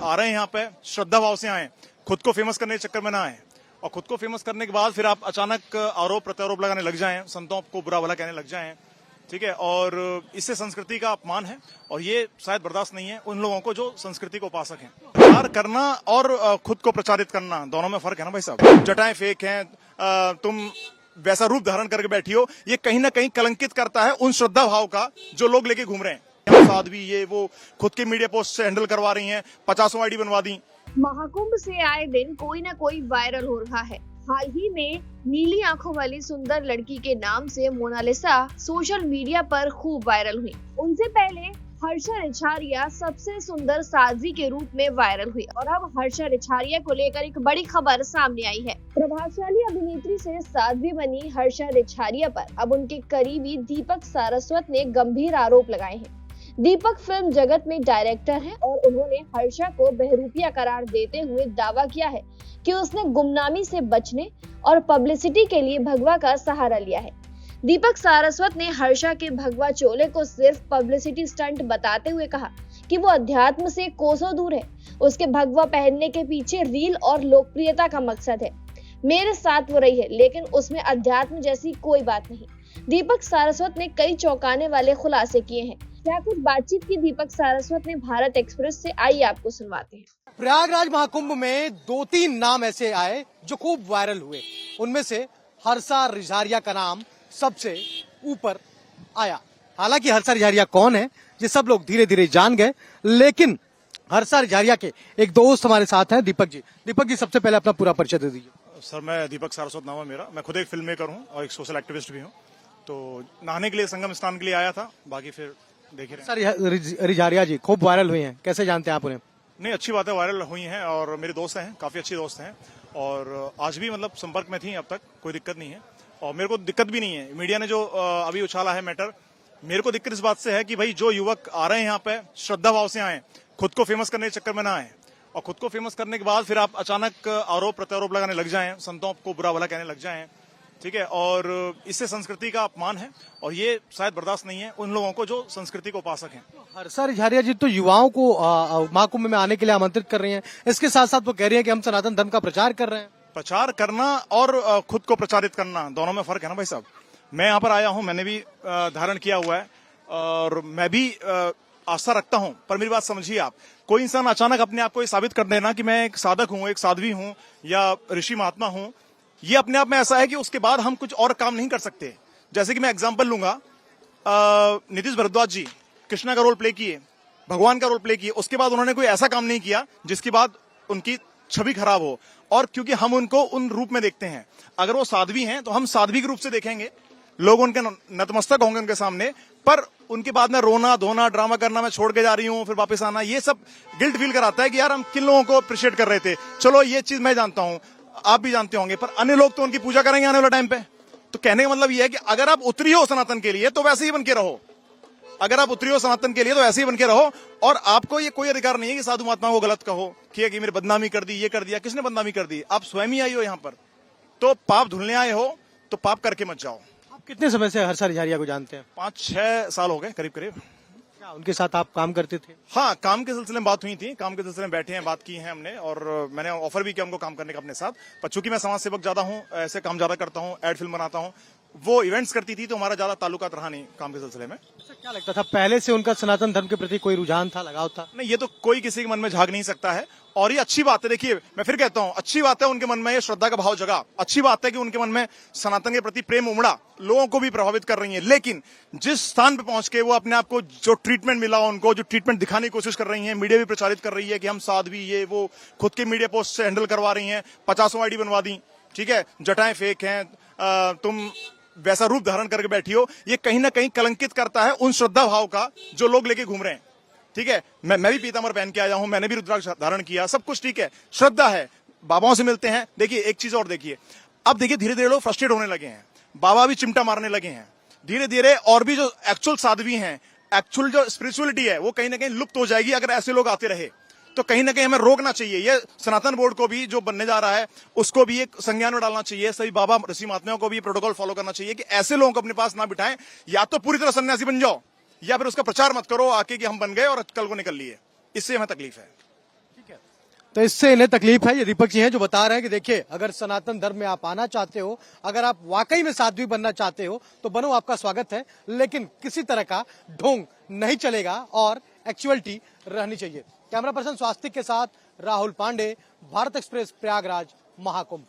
आ रहे हैं यहाँ पे श्रद्धा भाव से आए, खुद को फेमस करने के चक्कर में ना आए और खुद को फेमस करने के बाद फिर आप अचानक आरोप प्रत्यारोप लगाने लग जाएं, संतों को बुरा भला कहने लग जाएं, ठीक है। और इससे संस्कृति का अपमान है और ये शायद बर्दाश्त नहीं है उन लोगों को जो संस्कृति को उपासक हैं। प्रचार करना और खुद को प्रचारित करना दोनों में फर्क है ना भाई साहब। जटाएं फेक हैं, तुम वैसा रूप धारण करके बैठी हो, ये कहीं ना कहीं कलंकित करता है उन श्रद्धा भाव का जो लोग लेके घूम रहे हैं। साध्वी ये वो खुद के मीडिया पोस्ट से हैंडल करवा रही हैं, 50 आईडी बनवा दी। महाकुंभ से आए दिन कोई न कोई वायरल हो रहा है। हाल ही में नीली आंखों वाली सुंदर लड़की के नाम से मोनालिसा सोशल मीडिया पर खूब वायरल हुई। उनसे पहले हर्षा रिछारिया सबसे सुंदर साध्वी के रूप में वायरल हुई और अब हर्षा रिछारिया को लेकर एक बड़ी खबर सामने आई है। प्रभावशाली अभिनेत्री से साध्वी बनी हर्षा रिछारिया पर अब उनके करीबी दीपक सारस्वत ने गंभीर आरोप लगाए हैं। दीपक फिल्म जगत में डायरेक्टर हैं और उन्होंने हर्षा को बहरूपिया करार देते हुए दावा किया है कि उसने गुमनामी से बचने और पब्लिसिटी के लिए भगवा का सहारा लिया है। दीपक सारस्वत ने हर्षा के भगवा चोले को सिर्फ पब्लिसिटी स्टंट बताते हुए कहा कि वो अध्यात्म से कोसों दूर है। उसके भगवा पहनने के पीछे रील और लोकप्रियता का मकसद है। मेरे साथ वो रही है लेकिन उसमें अध्यात्म जैसी कोई बात नहीं। दीपक सारस्वत ने कई चौंकाने वाले खुलासे किए हैं। क्या कुछ बातचीत की दीपक सारस्वत ने भारत एक्सप्रेस से, आइए आपको सुनवाते हैं। प्रयागराज महाकुंभ में 2-3 नाम ऐसे आए जो खूब वायरल हुए। उनमें से हर्षा रिछारिया का नाम सबसे ऊपर आया। हालांकि हर्षा रिछारिया कौन है ये सब लोग धीरे धीरे जान गए, लेकिन हर्षा रिछारिया के एक दोस्त हमारे साथ हैं, दीपक जी। दीपक जी, सबसे पहले अपना पूरा परिचय दे दीजिए। सर, मैं दीपक सारस्वत नाम है मेरा। मैं खुद एक फिल्म मेकर हूँ और एक सोशल एक्टिविस्ट भी हूँ। तो नहाने के लिए संगम स्नान के लिए आया था, बाकी फिर देख रहे हैं। रिछारिया जी खूब वायरल हुई हैं, कैसे जानते हैं आप उन्हें? नहीं, अच्छी बातें वायरल हुई हैं और मेरे दोस्त हैं, काफी अच्छे दोस्त हैं और आज भी मतलब संपर्क में थी, अब तक कोई दिक्कत नहीं है और मेरे को दिक्कत भी नहीं है। मीडिया ने जो अभी उछाला है मैटर, मेरे को दिक्कत इस बात से है कि भाई जो युवक आ रहे हैं यहाँ पे श्रद्धा भाव से आए, खुद को फेमस करने के चक्कर में ना आए और खुद को फेमस करने के बाद फिर आप अचानक आरोप प्रत्यारोप लगाने लग जाएं, संतों को बुरा भला कहने लग जाएं, ठीक है। और इससे संस्कृति का अपमान है और ये शायद बर्दाश्त नहीं है उन लोगों को जो संस्कृति को उपासक हैं। हर्षा रिछारिया जी तो युवाओं को महाकुंभ में आने के लिए आमंत्रित कर रही हैं, इसके साथ साथ वो कह रही हैं कि हम सनातन धर्म का प्रचार कर रहे हैं। प्रचार करना और खुद को प्रचारित करना दोनों में फर्क है ना भाई साहब। मैं यहाँ पर आया हूँ, मैंने भी धारण किया हुआ है और मैं भी आस्था रखता हूँ, पर मेरी बात समझिए आप। कोई इंसान अचानक अपने आप को ये साबित कर देना कि मैं एक साधक हूँ, एक साध्वी हूँ या ऋषि महात्मा हूँ, ये अपने आप में ऐसा है कि उसके बाद हम कुछ और काम नहीं कर सकते। जैसे कि मैं एग्जांपल लूंगा, नीतीश भारद्वाज जी कृष्णा का रोल प्ले किए, भगवान का रोल प्ले किए, उसके बाद उन्होंने कोई ऐसा काम नहीं किया जिसके बाद उनकी छवि खराब हो। और क्योंकि हम उनको उन रूप में देखते हैं, अगर वो साध्वी हैं तो हम साध्वी के रूप से देखेंगे, लोग उनके नतमस्तक होंगे उनके सामने, पर उनके बाद में रोना धोना ड्रामा करना, मैं छोड़ के जा रही हूँ फिर वापस आना, ये सब गिल्ट फील कराता है कि यार हम किन लोगों को अप्रिशिएट कर रहे थे। चलो ये चीज मैं जानता हूँ, आप भी जानते होंगे, पर अन्य लोग तो उनकी पूजा करेंगे आने वाले टाइम पे। तो कहने का मतलब ये है कि अगर आप उतरी हो सनातन के लिए तो वैसे ही बन के रहो, अगर आप उतरी हो सनातन के लिए तो वैसे ही बन के रहो। और आपको ये कोई अधिकार नहीं है कि साधु महात्मा को गलत कहो कि मेरी बदनामी कर दी, ये कर दिया। किसने बदनामी कर दी? आप स्वयं ही आई हो यहाँ पर, तो पाप धुलने आए हो तो पाप करके मत जाओ। आप कितने समय से हर्षा रिछारिया को जानते हैं? 5-6 साल हो गए करीब करीब। क्या उनके साथ आप काम करते थे? हाँ, काम के सिलसिले में बात हुई थी, काम के सिलसिले में बैठे हैं, बात की है हमने और मैंने ऑफर भी किया उनको काम करने का अपने साथ। पर चूंकि मैं समाज सेवक ज्यादा हूँ, ऐसे काम ज्यादा करता हूँ, एड फिल्म बनाता हूँ, वो इवेंट्स करती थी तो हमारा ज्यादा ताल्लुकात रहा नहीं काम के सिलसिले में। क्या लगता था पहले से उनका सनातन धर्म के प्रति कोई रुझान था, लगाव था? नहीं, ये तो कोई किसी के मन में झांक नहीं सकता है और ये अच्छी बात है। देखिए, मैं फिर कहता हूँ, अच्छी बात है उनके मन में ये श्रद्धा का भाव जगा, अच्छी बात है कि उनके मन में सनातन के प्रति प्रेम उमड़ा, लोगों को भी प्रभावित कर रही है। लेकिन जिस स्थान पे पहुंच के वो अपने आप को जो ट्रीटमेंट मिला, उनको जो ट्रीटमेंट दिखाने की कोशिश कर रही है, मीडिया भी प्रचारित कर रही है कि हम साध्वी ये वो खुद के मीडिया पोस्ट से हैंडल करवा रही हैं, 50 आईडी बनवा दी, ठीक है, जटाएं फेक हैं, तुम वैसा रूप धारण करके बैठी हो, ये कहीं ना कहीं कलंकित करता है उन श्रद्धा भाव का जो लोग लेके घूम रहे हैं, ठीक है। मैं भी पीतांबर पहन के आया हूं, मैंने भी रुद्राक्ष धारण किया, सब कुछ ठीक है, श्रद्धा है, बाबाओं से मिलते हैं। देखिए एक चीज और देखिए, अब देखिए धीरे धीरे लोग फ्रस्ट्रेट होने लगे हैं, बाबा भी चिमटा मारने लगे हैं धीरे धीरे, और भी जो एक्चुअल साध्वी हैं, एक्चुअल जो स्पिरिचुअलिटी है वो कहीं ना कहीं लुप्त हो जाएगी अगर ऐसे लोग आते रहे। तो कहीं ना कहीं हमें रोकना चाहिए। ये सनातन बोर्ड को भी जो बनने जा रहा है उसको भी एक संज्ञान में डालना चाहिए, सभी बाबा ऋषि महात्माओं को भी प्रोटोकॉल फॉलो करना चाहिए कि ऐसे लोगों को अपने पास ना बिठाएं, या तो पूरी तरह सन्यासी बन जाओ या फिर उसका प्रचार मत करो आके कि हम बन गए और कल को निकल लिए, इससे हमें तकलीफ है। तो इससे इन्हें तकलीफ है। ये विपक्षी हैं जो बता रहे हैं कि देखिए, अगर सनातन धर्म में आप आना चाहते हो, अगर आप वाकई में साध्वी बनना चाहते हो तो बनो, आपका स्वागत है, लेकिन किसी तरह का ढोंग नहीं चलेगा और एक्चुअलिटी रहनी चाहिए। कैमरा पर्सन स्वास्तिक के साथ राहुल पांडे, भारत एक्सप्रेस, प्रयागराज महाकुंभ।